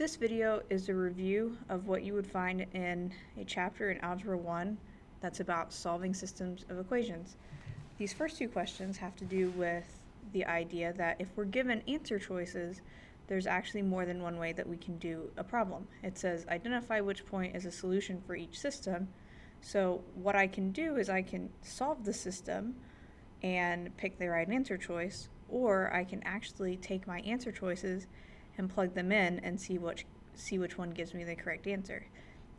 This video is a review of what you would find in a chapter in Algebra 1 that's about solving systems of equations. These first two questions have to do with the idea that if we're given answer choices, there's actually more than one way that we can do a problem. It says identify which point is a solution for each system. So what I can do is I can solve the system and pick the right answer choice, or I can actually take my answer choices and plug them in and see which one gives me the correct answer.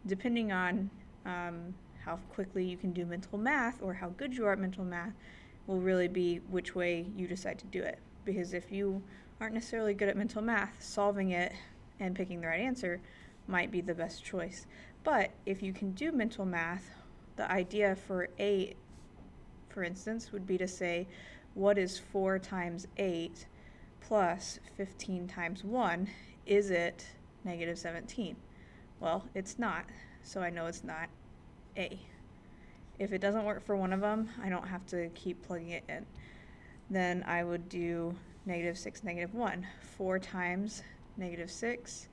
Depending on how quickly you can do mental math or how good you are at mental math will really be which way you decide to do it. Because if you aren't necessarily good at mental math, solving it and picking the right answer might be the best choice. But if you can do mental math, the idea for 8, for instance, would be to say, what is 4 times 8 plus 15 times 1? Is it negative 17? Well, it's not, so I know it's not A. If it doesn't work for one of them, I don't have to keep plugging it in. Then I would do negative 6, negative 1. 4 times negative 6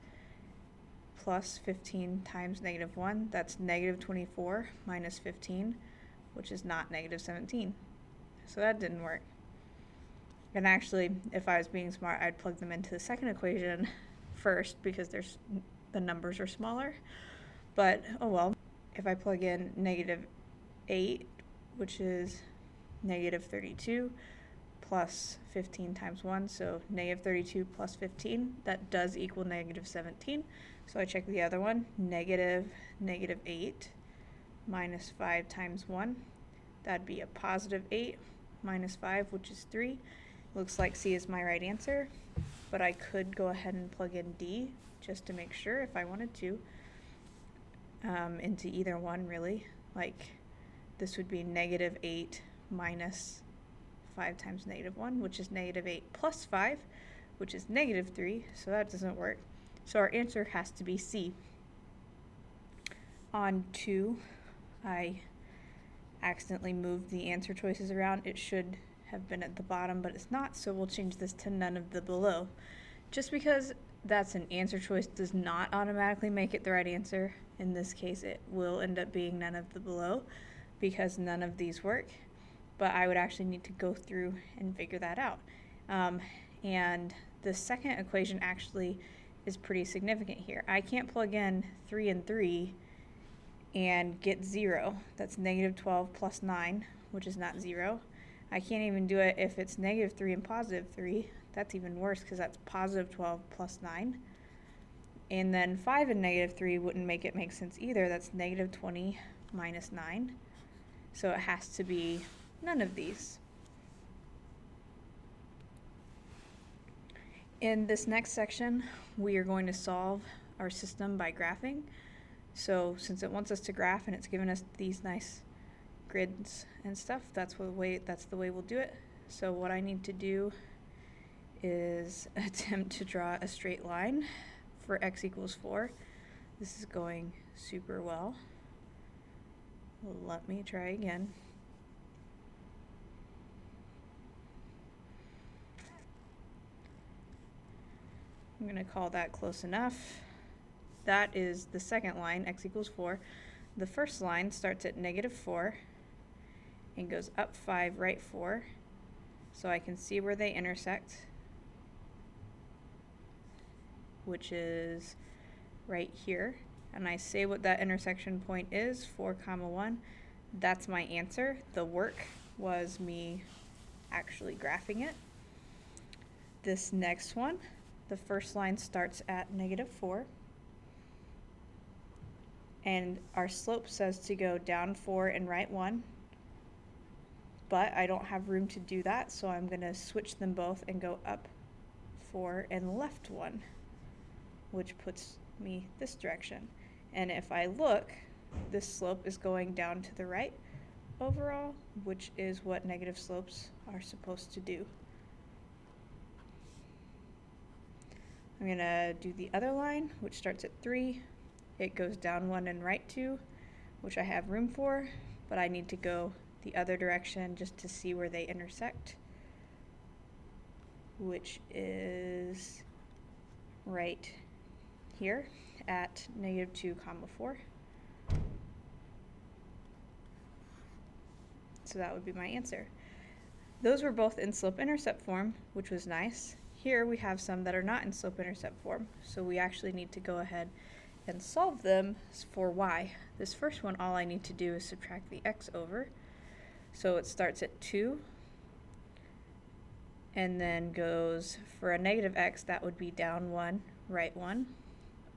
plus 15 times negative 1, that's negative 24 minus 15, which is not negative 17. So that didn't work. And actually, if I was being smart, I'd plug them into the second equation first because the numbers are smaller. But, oh well. If I plug in negative 8, which is negative 32, plus 15 times 1, so negative 32 plus 15, that does equal negative 17. So I check the other one, negative 8 minus 5 times 1. That'd be a positive 8 minus 5, which is 3. Looks like C is my right answer, but I could go ahead and plug in D just to make sure if I wanted to, into either one really. Like this would be negative 8 minus 5 times negative 1, which is negative 8 plus 5, which is negative 3, so that doesn't work. So our answer has to be C. On 2, I accidentally moved the answer choices around. It should have been at the bottom, but it's not, so we'll change this to none of the below. Just because that's an answer choice does not automatically make it the right answer. In this case, it will end up being none of the below because none of these work, but I would actually need to go through and figure that out. And the second equation actually is pretty significant here. I can't plug in 3 and 3 and get 0. That's negative 12 plus 9, which is not 0. I can't even do it if it's negative 3 and positive 3. That's even worse because that's positive 12 plus 9. And then 5 and negative 3 wouldn't make it make sense either. That's negative 20 minus 9. So it has to be none of these. In this next section, we are going to solve our system by graphing. So since it wants us to graph and it's given us these nice grids and stuff, that's the way we'll do it. So what I need to do is attempt to draw a straight line for x equals 4. This is going super well. Let me try again. I'm going to call that close enough. That is the second line, x equals 4. The first line starts at negative 4 and goes up 5, right 4. So I can see where they intersect, which is right here. And I say what that intersection point is, 4, 1. That's my answer. The work was me actually graphing it. This next one, the first line starts at negative 4. And our slope says to go down 4 and right 1. But I don't have room to do that, so I'm going to switch them both and go up 4 and left 1, which puts me this direction. And if I look, this slope is going down to the right overall, which is what negative slopes are supposed to do. I'm going to do the other line, which starts at 3. It goes down 1 and right 2, which I have room for, but I need to go the other direction just to see where they intersect, which is right here at -2, 4. So that would be my answer. Those were both in slope-intercept form, which was nice. Here we have some that are not in slope-intercept form, so we actually need to go ahead and solve them for y. This first one, all I need to do is subtract the x over. So it starts at 2, and then goes, for a negative x, that would be down 1, right 1,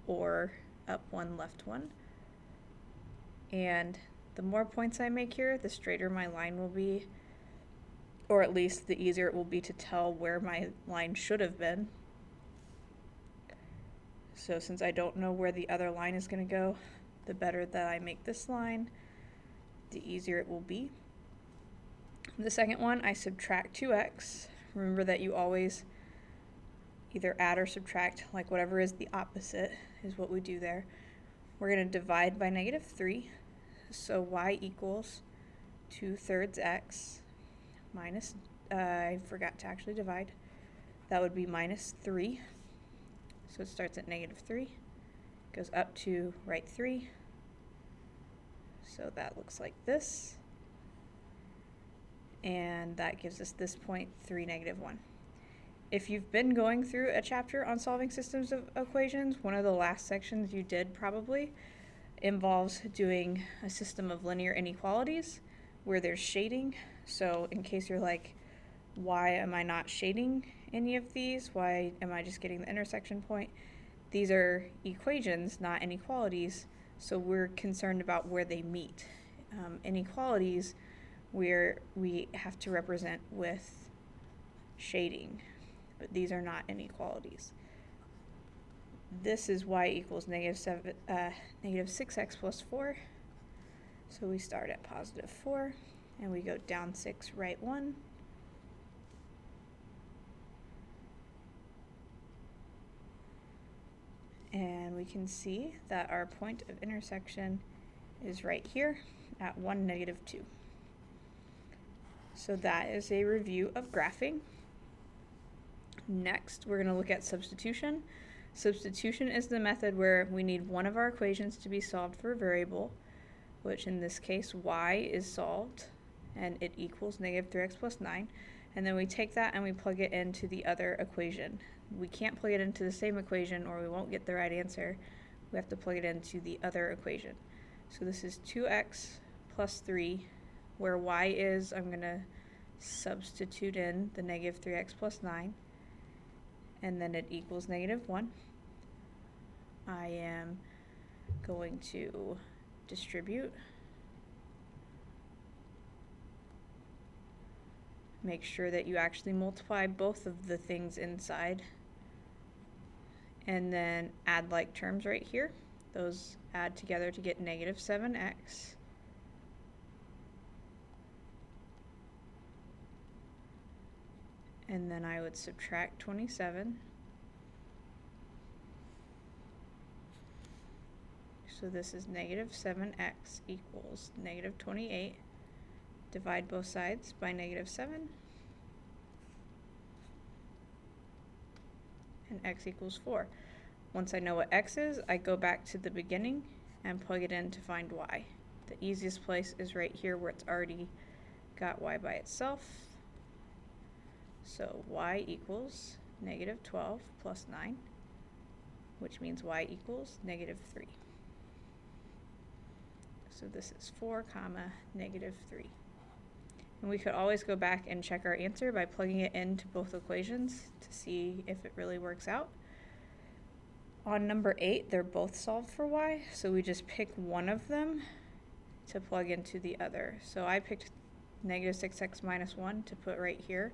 or up 1, left 1. And the more points I make here, the straighter my line will be, or at least the easier it will be to tell where my line should have been. So since I don't know where the other line is going to go, the better that I make this line, the easier it will be. The second one, I subtract 2x. Remember that you always either add or subtract, like whatever is the opposite is what we do there. We're going to divide by -3. So y equals 2/3 x minus, I forgot to actually divide. That would be -3. So it starts at -3, goes up to right 3. So that looks like this. And that gives us this point, 3, -1. If you've been going through a chapter on solving systems of equations, one of the last sections you did probably involves doing a system of linear inequalities where there's shading. So in case you're like, why am I not shading any of these? Why am I just getting the intersection point? These are equations, not inequalities, so we're concerned about where they meet. Inequalities, where we have to represent with shading, but these are not inequalities. This is y equals -6x plus 4. So we start at +4, and we go down 6, right 1. And we can see that our point of intersection is right here at 1, -2. So that is a review of graphing. Next, we're going to look at substitution. Substitution is the method where we need one of our equations to be solved for a variable, which in this case y is solved, and it equals -3x plus 9. And then we take that and we plug it into the other equation. We can't plug it into the same equation or we won't get the right answer. We have to plug it into the other equation. So this is 2x plus 3, where y is, I'm going to substitute in the -3x plus 9, and then it equals -1. I am going to distribute. Make sure that you actually multiply both of the things inside, and then add like terms right here. Those add together to get -7x. And then I would subtract 27. So this is -7x equals -28. Divide both sides by -7. And x equals 4. Once I know what x is, I go back to the beginning and plug it in to find y. The easiest place is right here where it's already got y by itself. So y equals -12 plus 9, which means y equals -3. So this is 4, -3. And we could always go back and check our answer by plugging it into both equations to see if it really works out. On number 8, they're both solved for y, so we just pick one of them to plug into the other. So I picked -6x minus 1 to put right here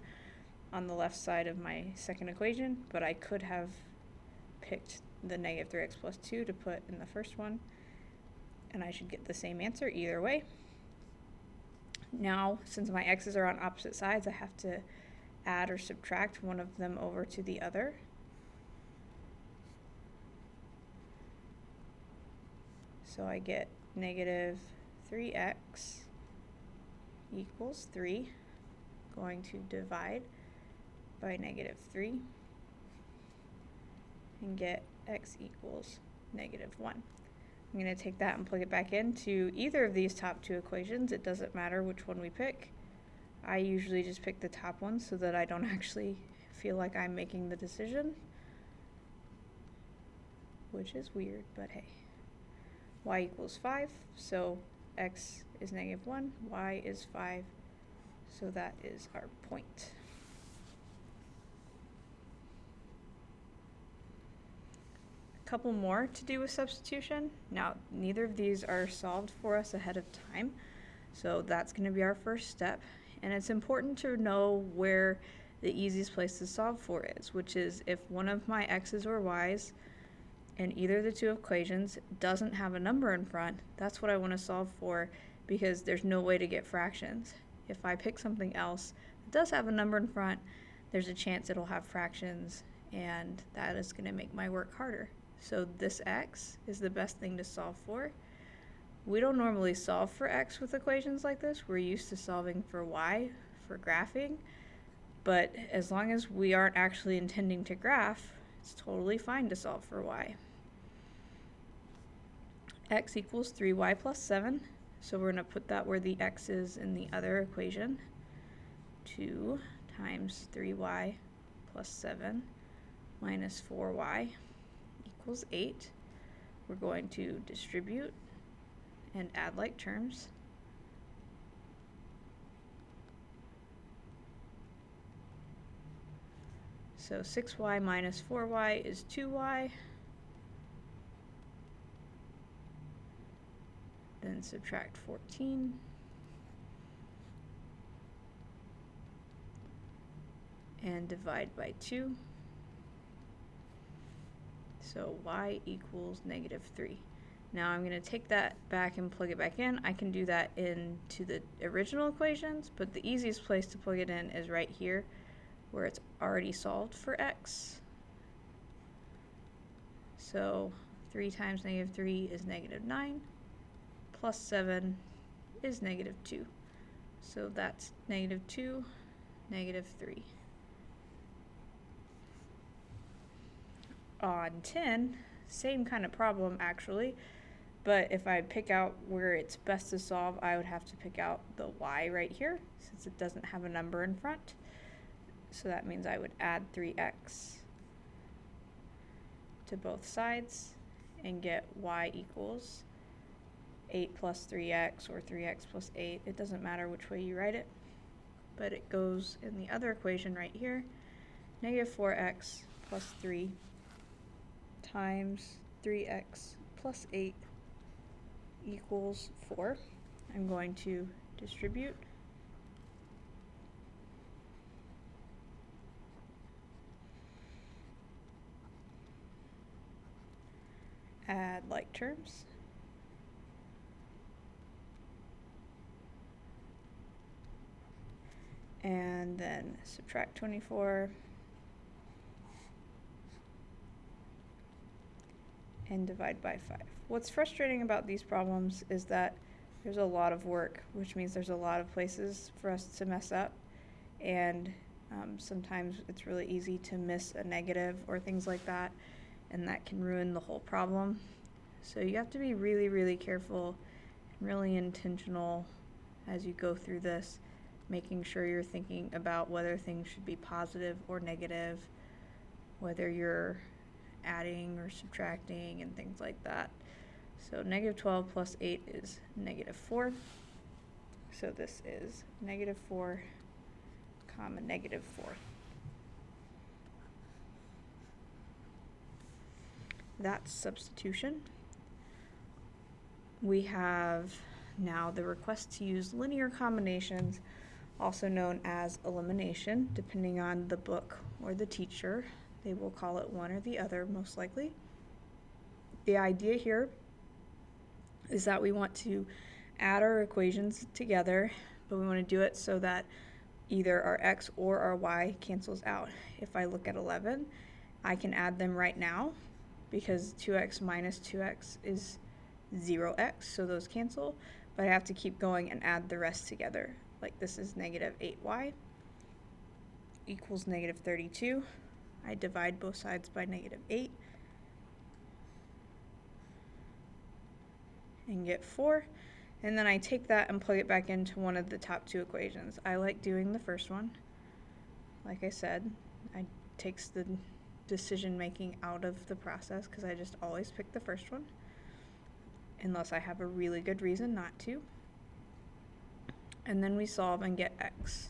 on the left side of my second equation, but I could have picked the -3x plus 2 to put in the first one, and I should get the same answer either way. Now, since my x's are on opposite sides, I have to add or subtract one of them over to the other. So I get -3x equals 3, going to divide by -3, and get x equals -1. I'm going to take that and plug it back into either of these top two equations. It doesn't matter which one we pick. I usually just pick the top one so that I don't actually feel like I'm making the decision, which is weird, but hey. Y equals 5, so x is -1, y is 5, so that is our point. A couple more to do with substitution. Now, neither of these are solved for us ahead of time, so that's going to be our first step. And it's important to know where the easiest place to solve for is, which is if one of my x's or y's in either of the two equations doesn't have a number in front, that's what I want to solve for, because there's no way to get fractions. If I pick something else that does have a number in front, there's a chance it'll have fractions, and that is going to make my work harder. So this x is the best thing to solve for. We don't normally solve for x with equations like this. We're used to solving for y, for graphing, but as long as we aren't actually intending to graph, it's totally fine to solve for y. X equals 3y plus 7, so we're going to put that where the x is in the other equation. 2 times 3y plus 7 minus 4y equals 8. We're going to distribute and add like terms. So 6y minus 4y is 2y. Then subtract 14. And divide by 2. So y equals -3. Now I'm going to take that back and plug it back in. I can do that into the original equations, but the easiest place to plug it in is right here, where it's already solved for x. So 3 times -3 is -9, plus 7 is -2. So that's -2, -3. On 10, same kind of problem actually, but if I pick out where it's best to solve, I would have to pick out the y right here, since it doesn't have a number in front. So that means I would add 3x to both sides and get y equals 8 plus 3x or 3x plus 8. It doesn't matter which way you write it, but it goes in the other equation right here. -4x plus 3 times 3x plus 8 equals 4. I'm going to distribute. Add like terms. And then subtract 24. And divide by 5. What's frustrating about these problems is that there's a lot of work, which means there's a lot of places for us to mess up, and sometimes it's really easy to miss a negative or things like that, and that can ruin the whole problem. So you have to be really, really careful and really intentional as you go through this, making sure you're thinking about whether things should be positive or negative, whether you're adding or subtracting and things like that. So -12 plus 8 is -4. So this is -4, comma -4. That's substitution. We have now the request to use linear combinations, also known as elimination, depending on the book or the teacher. They will call it one or the other, most likely. The idea here is that we want to add our equations together, but we want to do it so that either our x or our y cancels out. If I look at 11, I can add them right now because 2x minus 2x is 0x, so those cancel, but I have to keep going and add the rest together. Like this is -8y equals -32. I divide both sides by -8. and get 4. And then I take that and plug it back into one of the top two equations. I like doing the first one. Like I said, it takes the decision making out of the process because I just always pick the first one, unless I have a really good reason not to. And then we solve and get x.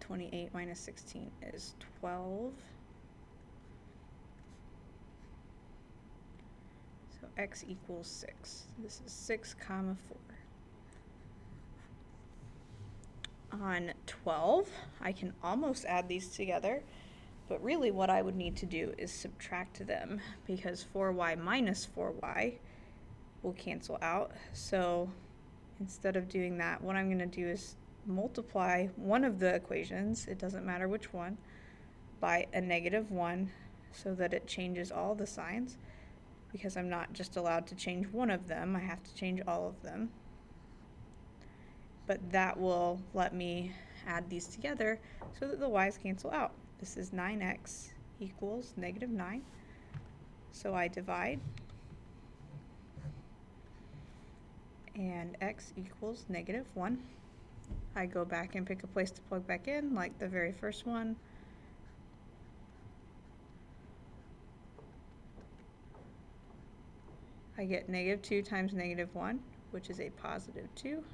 (28 minus 16 is 12. So x equals 6. This is 6 comma 4. On 12, I can almost add these together, but really what I would need to do is subtract them, because 4y minus 4y will cancel out. So instead of doing that, what I'm going to do is multiply one of the equations, it doesn't matter which one, by a -1 so that it changes all the signs, because I'm not just allowed to change one of them, I have to change all of them. But that will let me add these together so that the y's cancel out. This is 9x equals -9. So I divide, and x equals -1. I go back and pick a place to plug back in, like the very first one. I get -2 times -1, which is a +2.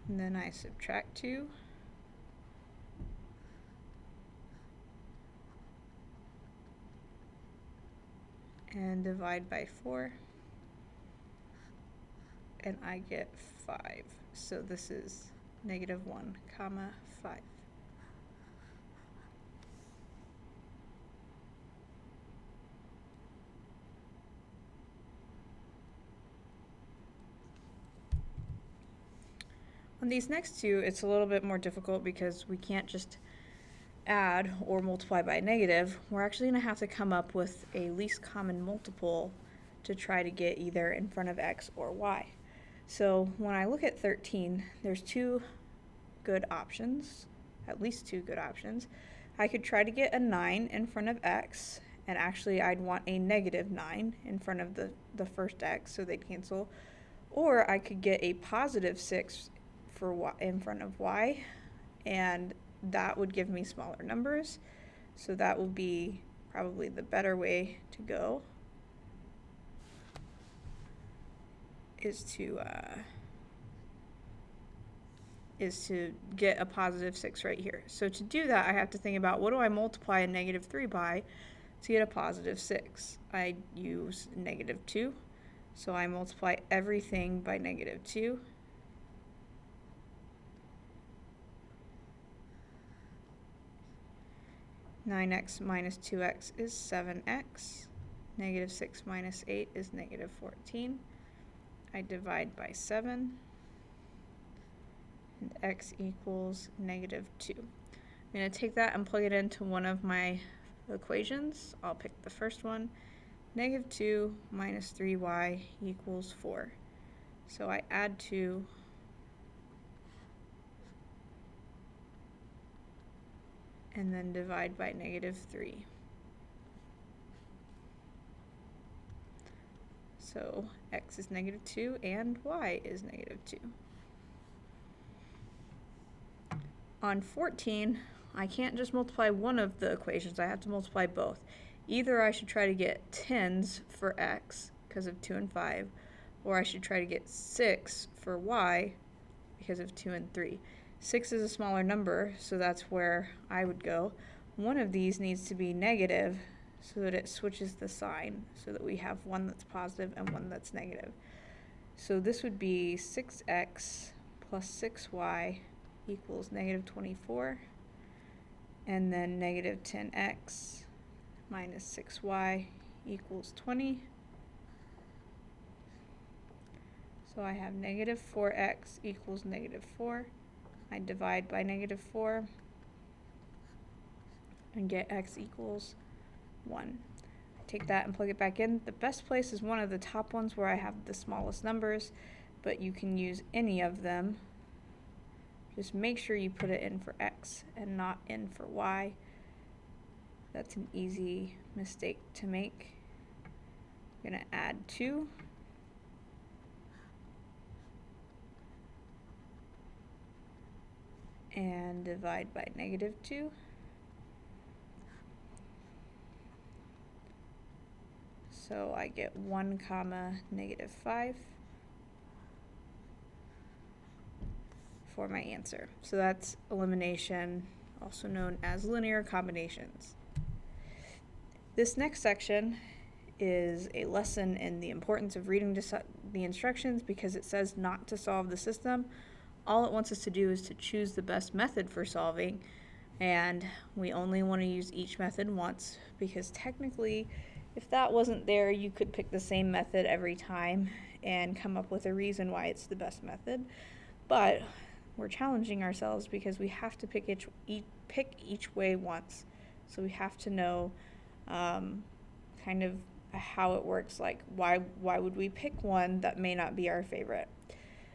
And then I subtract 2. And divide by 4. And I get 5. So this is -1 comma 5. On these next two, it's a little bit more difficult because we can't just add or multiply by a negative. We're actually going to have to come up with a least common multiple to try to get either in front of x or y. So when I look at 13, there's two good options, at least two good options. I could try to get a 9 in front of x, and actually I'd want a -9 in front of the first x, so they'd cancel. Or I could get a +6 for y in front of y, and that would give me smaller numbers. So that will be probably the better way to go, is to get a +6 right here. So to do that, I have to think about, what do I multiply a -3 by to get a +6? I use -2, so I multiply everything by -2. (9x minus 2x is 7x. -6 minus 8 is -14. I divide by 7. And x equals -2. I'm going to take that and plug it into one of my equations. I'll pick the first one. -2 minus 3y equals 4. So I add 2. And then divide by -3. So x is -2 and y is -2. On 14, I can't just multiply one of the equations, I have to multiply both. Either I should try to get 10s for x because of 2 and 5, or I should try to get 6 for y because of 2 and 3. 6 is a smaller number, so that's where I would go. One of these needs to be negative so that it switches the sign, so that we have one that's positive and one that's negative. So this would be 6x plus 6y equals -24, and then -10x minus 6y equals 20. So I have -4x equals -4. I divide by -4 and get x equals 1. I take that and plug it back in. The best place is one of the top ones where I have the smallest numbers, but you can use any of them just make sure you put it in for x and not in for y. That's an easy mistake to make. I'm going to add 2. And divide by -2. So I get 1 comma -5 for my answer. So that's elimination, also known as linear combinations. This next section is a lesson in the importance of reading the instructions because it says not to solve the system. All it wants us to do is to choose the best method for solving, and we only want to use each method once because technically if that wasn't there, you could pick the same method every time and come up with a reason why it's the best method. But we're challenging ourselves because we have to pick each way once. So we have to know kind of how it works, like why would we pick one that may not be our favorite.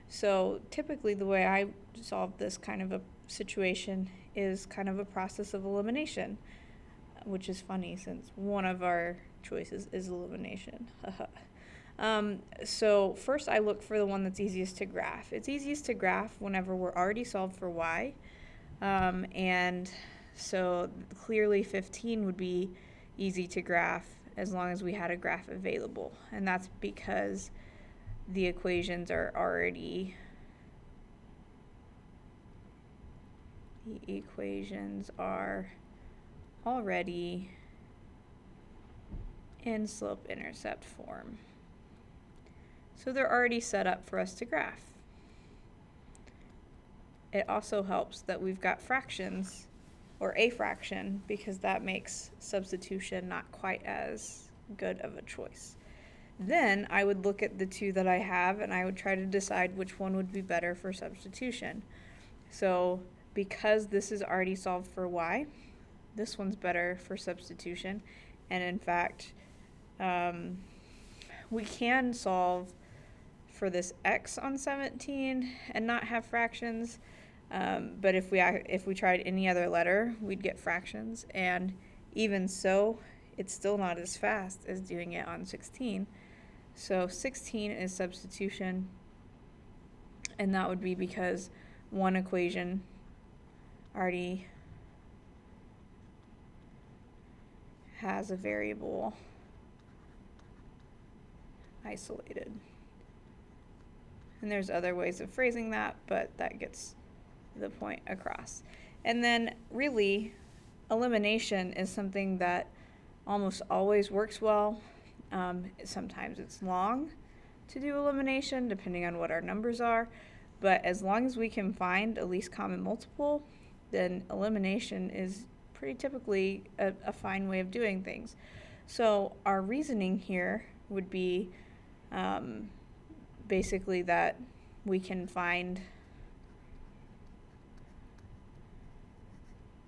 So typically the way I solve this kind of a situation is kind of a process of elimination, which is funny since one of our choices is elimination. So first I look for the one that's easiest to graph. It's easiest to graph whenever we're already solved for y. And so clearly 15 would be easy to graph as long as we had a graph available. And that's because the equations are already in slope-intercept form. So they're already set up for us to graph. It also helps that we've got fractions, or a fraction, because that makes substitution not quite as good of a choice. Then I would look at the two that I have and I would try to decide which one would be better for substitution. So because this is already solved for y, this one's better for substitution. And in fact, we can solve for this x on 17 and not have fractions. But if we tried any other letter, we'd get fractions. And even so, it's still not as fast as doing it on 16. So 16 is substitution, and that would be because one equation already has a variable isolated. And there's other ways of phrasing that, but that gets the point across. And then really, elimination is something that almost always works well. Sometimes it's long to do elimination, depending on what our numbers are, but as long as we can find a least common multiple, then elimination is pretty typically a fine way of doing things. So our reasoning here would be basically that we can find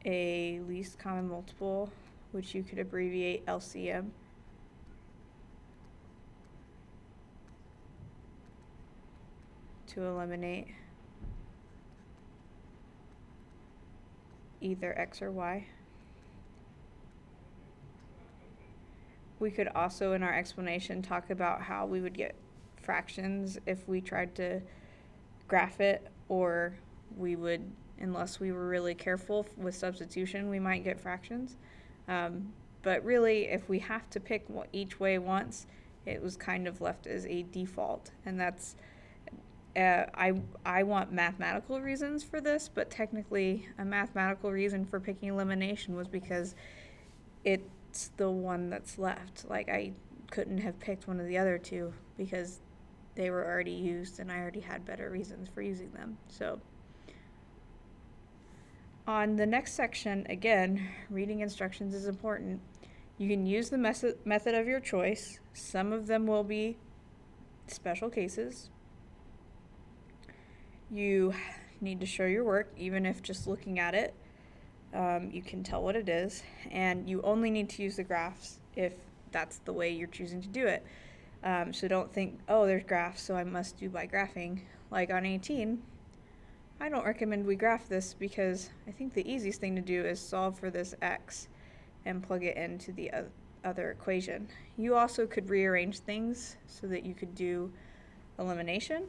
a least common multiple, which you could abbreviate LCM, to eliminate either x or y. We could also, in our explanation, talk about how we would get fractions if we tried to graph it, or we would, unless we were really careful with substitution, we might get fractions. But really, if we have to pick each way once, it was kind of left as a default, and that's I want mathematical reasons for this, but technically a mathematical reason for picking elimination was because it's the one that's left. Like, I couldn't have picked one of the other two because they were already used and I already had better reasons for using them. So on the next section, again, reading instructions is important. You can use the method of your choice. Some of them will be special cases. You need to show your work, even if just looking at it, you can tell what it is, and you only need to use the graphs if that's the way you're choosing to do it. So don't think, oh, there's graphs, so I must do by graphing. Like on 18, I don't recommend we graph this because I think the easiest thing to do is solve for this x and plug it into the other equation. You also could rearrange things so that you could do elimination.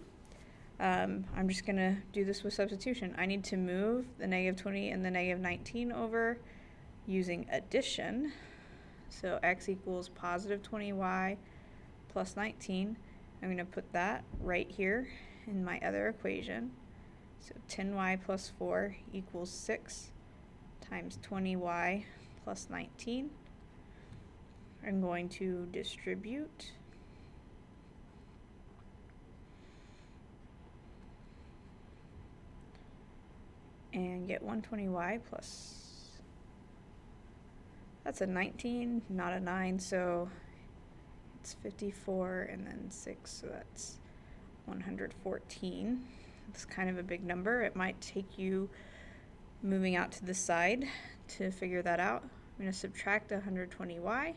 I'm just going to do this with substitution. I need to move the negative 20 and the negative 19 over using addition. So x equals positive 20y plus 19. I'm going to put that right here in my other equation. So 10y plus 4 equals 6 times 20y plus 19. I'm going to distribute. And get 120y plus, that's a 19, not a 9, so it's 54 and then 6, so that's 114. It's kind of a big number. It might take you moving out to the side to figure that out. I'm going to subtract 120y.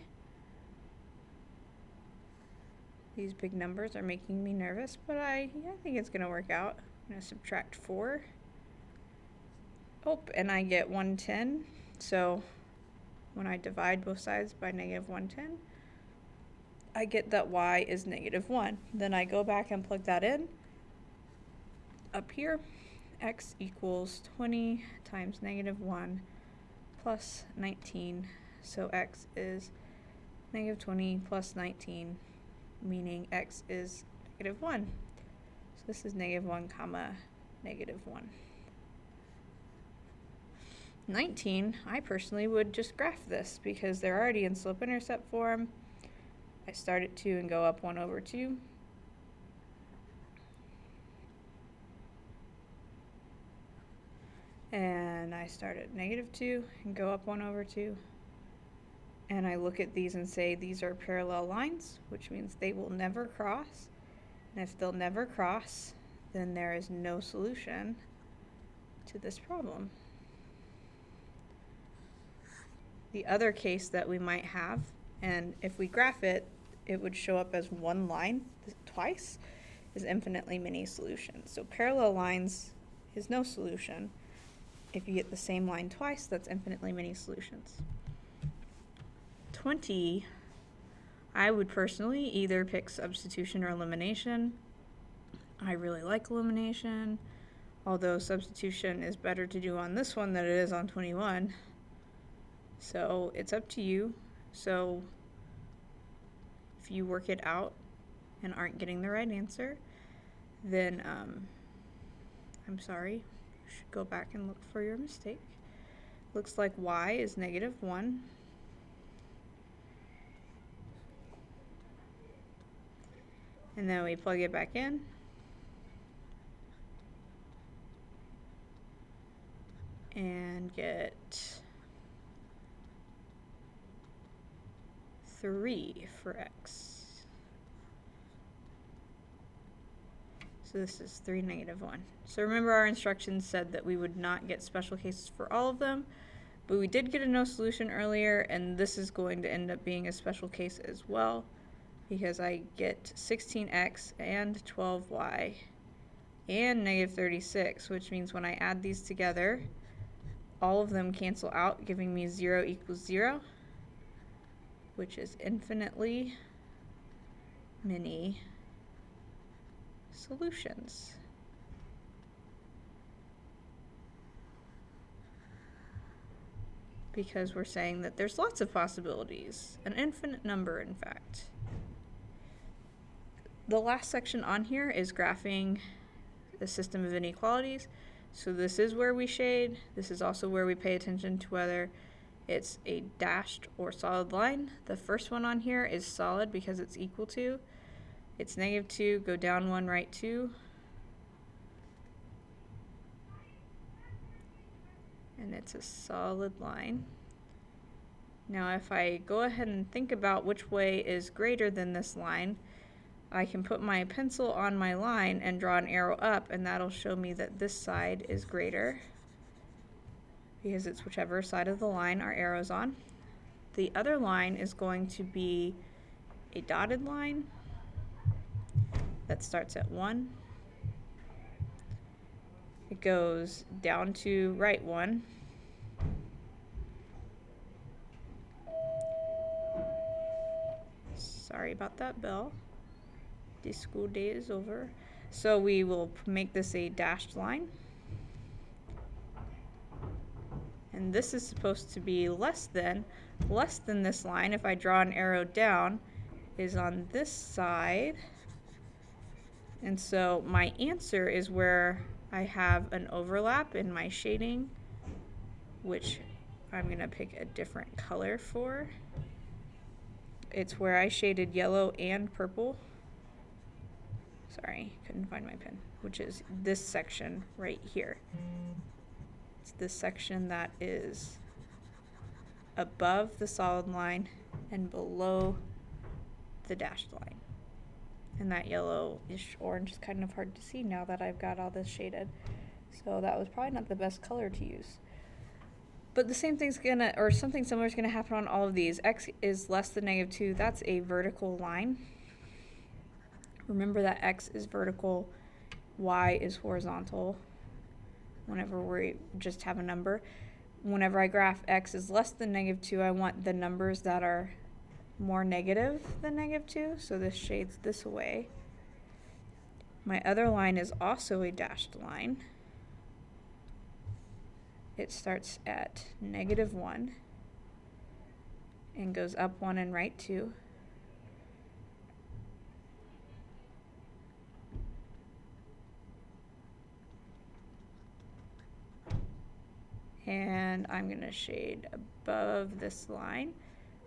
These big numbers are making me nervous, but I think it's going to work out. I'm going to subtract 4. Oh, and I get 110. So when I divide both sides by negative 110, I get that y is negative 1. Then I go back and plug that in. Up here, x equals 20 times negative 1 plus 19. So x is negative 20 plus 19, meaning x is negative 1. So this is negative 1 comma negative 1. 19, I personally would just graph this because they're already in slope-intercept form. I start at 2 and go up 1 over 2. And I start at negative 2 and go up 1 over 2. And I look at these and say these are parallel lines, which means they will never cross. And if they'll never cross, then there is no solution to this problem. The other case that we might have, and if we graph it, it would show up as one line twice, is infinitely many solutions. So parallel lines is no solution. If you get the same line twice, that's infinitely many solutions. 20, I would personally either pick substitution or elimination. I really like elimination, although substitution is better to do on this one than it is on 21. So it's up to you. So if you work it out and aren't getting the right answer, then I'm sorry. You should go back and look for your mistake. Looks like y is negative 1. And then we plug it back in. And get 3 for x. So this is 3, negative 1. So remember our instructions said that we would not get special cases for all of them, but we did get a no solution earlier, and this is going to end up being a special case as well, because I get 16x and 12y and negative 36, which means when I add these together, all of them cancel out, giving me 0 equals 0, which is infinitely many solutions. Because we're saying that there's lots of possibilities, an infinite number, in fact. The last section on here is graphing the system of inequalities. So this is where we shade. This is also where we pay attention to whether it's a dashed or solid line. The first one on here is solid because it's equal to. It's negative 2, go down 1, right 2. And it's a solid line. Now if I go ahead and think about which way is greater than this line, I can put my pencil on my line and draw an arrow up, and that'll show me that this side is greater because it's whichever side of the line our arrow's on. The other line is going to be a dotted line that starts at 1 It goes down to right 1. Sorry about that bell. The school day is over. So we will make this a dashed line. And this is supposed to be less than this line. If I draw an arrow down, is on this side. And so my answer is where I have an overlap in my shading, which I'm going to pick a different color for. It's where I shaded yellow and purple. Sorry, couldn't find my pen, which is this section right here. It's this section that is above the solid line and below the dashed line. And that yellowish orange is kind of hard to see now that I've got all this shaded. So that was probably not the best color to use. But the same thing's gonna, or something similar is gonna happen on all of these. X is less than -2, that's a vertical line. Remember that X is vertical, Y is horizontal. Whenever we just have a number. Whenever I graph X is less than -2, I want the numbers that are more negative than -2, so this shades this away. My other line is also a dashed line. It starts at -1 and goes up 1 and right 2. And I'm going to shade above this line,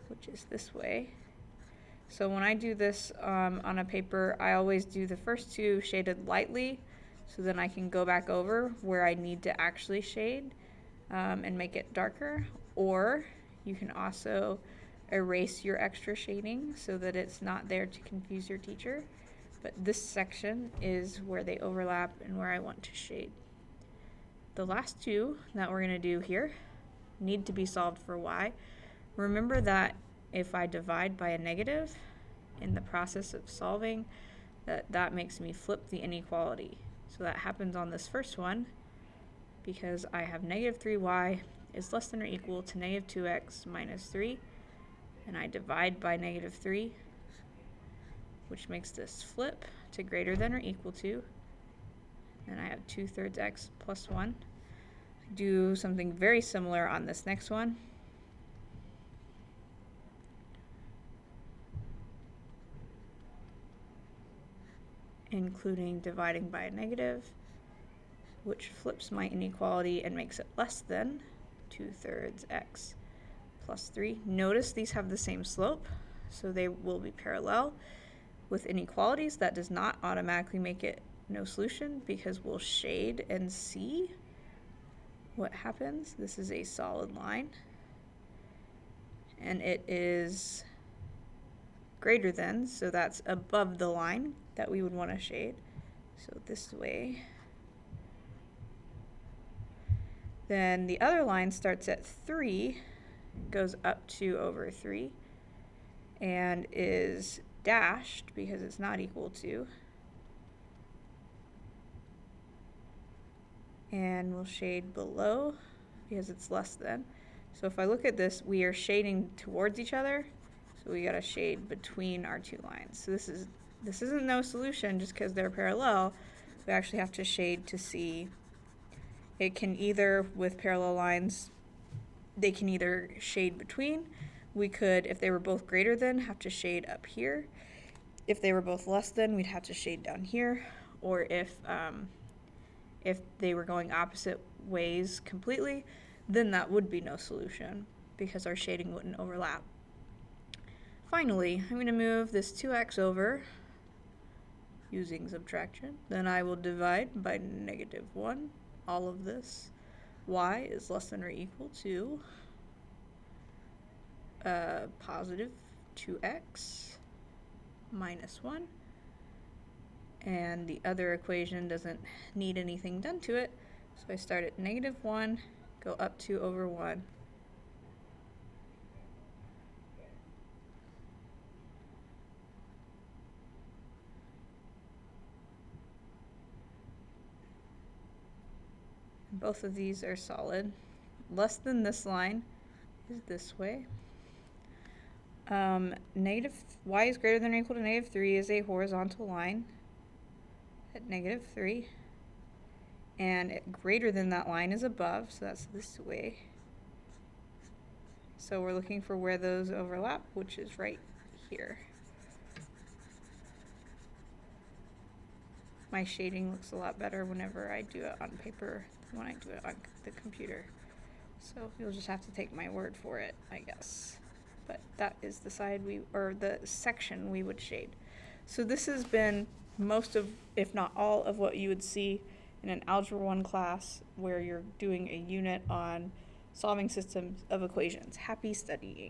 which is this way. So when I do this on a paper, I always do the first two shaded lightly, so then I can go back over where I need to actually shade and make it darker. Or you can also erase your extra shading so that it's not there to confuse your teacher. But this section is where they overlap and where I want to shade. The last two that we're going to do here need to be solved for y. Remember that if I divide by a negative in the process of solving, that makes me flip the inequality. So that happens on this first one because I have -3y is less than or equal to -2x minus 3, and I divide by -3, which makes this flip to greater than or equal to, and I have 2/3 x plus 1. Do something very similar on this next one. Including dividing by a negative, which flips my inequality and makes it less than 2/3 x plus 3. Notice these have the same slope, so they will be parallel. With inequalities, that does not automatically make it no solution because we'll shade and see what happens. This is a solid line, and it is greater than, so that's above the line that we would want to shade. So this way. Then the other line starts at 3, goes up 2/3, and is dashed because it's not equal to. And we'll shade below because it's less than. So if I look at this, we are shading towards each other, so we gotta shade between our two lines. So this isn't no solution just because they're parallel. We actually have to shade to see. It can either, with parallel lines, they can either shade between. We could, if they were both greater than, have to shade up here. If they were both less than, we'd have to shade down here. Or if they were going opposite ways completely, then that would be no solution because our shading wouldn't overlap. Finally, I'm going to move this 2x over using subtraction. Then I will divide by -1 all of this. Y is less than or equal to positive 2x minus 1. And the other equation doesn't need anything done to it, so I start at -1, go up 2/1. Both of these are solid. Less than this line is this way. Y is greater than or equal to -3 is a horizontal line at -3. And greater than that line is above, so that's this way. So we're looking for where those overlap, which is right here. My shading looks a lot better whenever I do it on paper than when I do it on the computer. So you'll just have to take my word for it, I guess. But that is the side or the section we would shade. So this has been most of, if not all of what you would see in an Algebra 1 class where you're doing a unit on solving systems of equations. Happy studying.